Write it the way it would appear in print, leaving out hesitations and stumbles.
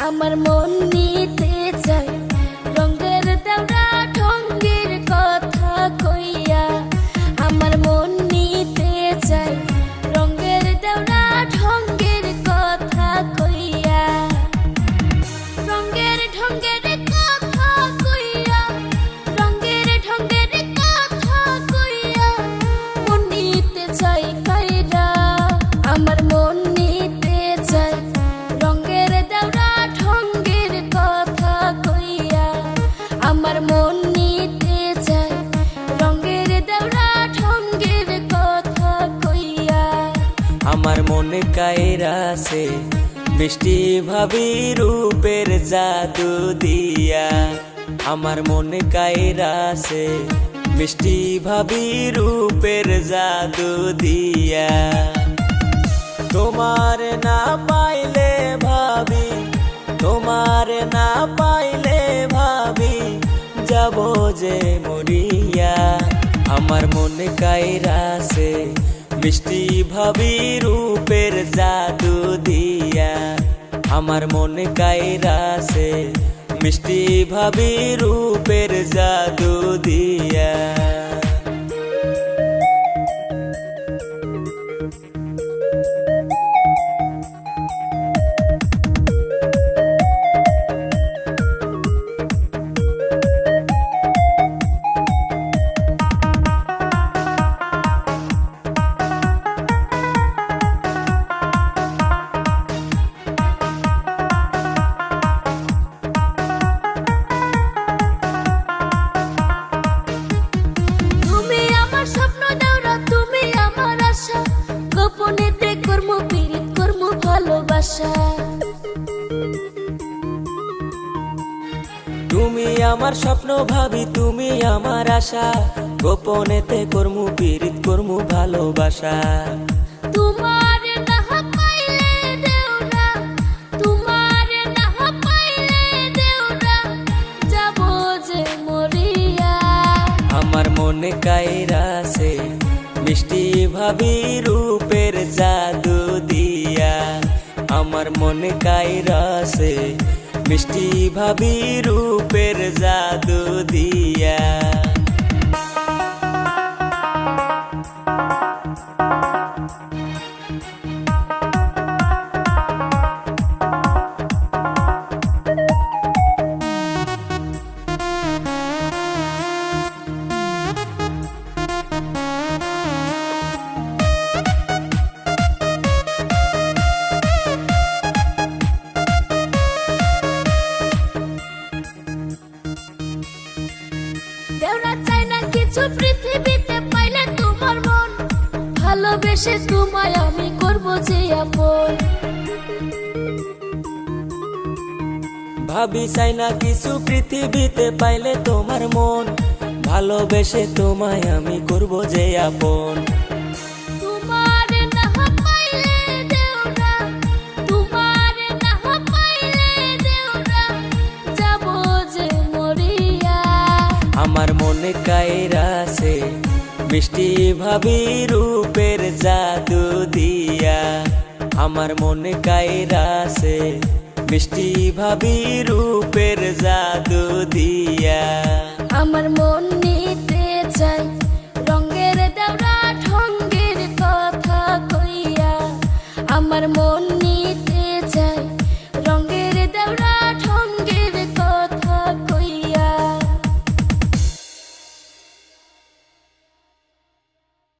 আমার মন নিতে চাই রঙের দেওরা ঢঙ্গের কথা কইয়া। আমার মন নিতে চাই রঙের দেওরা ঢঙ্গের কথা কইয়া। রঙের ঢঙ্গের কথা কইয়া, রঙের ঢঙ্গের কথা কইয়া মন নিতে চাই কাইরা। আমার মন নিতে চাই রঙের দেওরা ঢঙ্গের কথা কইয়া। আমার মন নিতে চাই রঙের দেওরা ঢঙ্গের কথা কইয়া। আমার মনে কায়রা সে মিষ্টি ভাবি রূপের জাদু দিয়া। আমার মনে কায়রা সে মিষ্টি ভাবি রূপের জাদু দিয়া। তোমার না পাইলে ভাবি, তোমার না পাইলে ভাবি যাব যে মরিয়া। আমার মনে কায়রা সে মিষ্টি ভাবি রূপের জাদু দিয়া। আমার মনে কায়রা সে মিষ্টি ভাবি রূপের জাদু দিয়া। গোপনেতে কর্ম পীড়িত কর্ম ভালোবাসা। তুমি আমার স্বপ্ন ভাবি, তুমি আমার আশা, গোপনেতে কর্ম পীড়িত কর্ম ভালোবাসা। তোমার না পাইলে দেওরা, তোমার না পাইলে দেওরা যাব যে মরিয়া। আমার মনে কায়রা সে মিষ্টি ভাবি রূপের জাদু দিয়া। আমার মনে কায়রা সে মিষ্টি ভাবি রূপের জাদু দিয়া। দেওরা চাই না কিছু পৃথিবীতে পাইলে তোমার মন, ভালোবেসে তোমায় আমি করব যে আপন। ভাবি চাই না কিছু পৃথিবীতে পাইলে তোমার মন, ভালোবেসে তোমায় আমি করব যে আপন। তোমার না পাইলে দেওরা, তোমার না পাইলে দেওরা যাব যে মরিয়া। আমার মনে কায়রা সে মিষ্টি ভাবি রূপের জাদু দিয়া। আমার মনে কায়রা সে মিষ্টি ভাবি রূপের জাদু দিয়া। আমার মন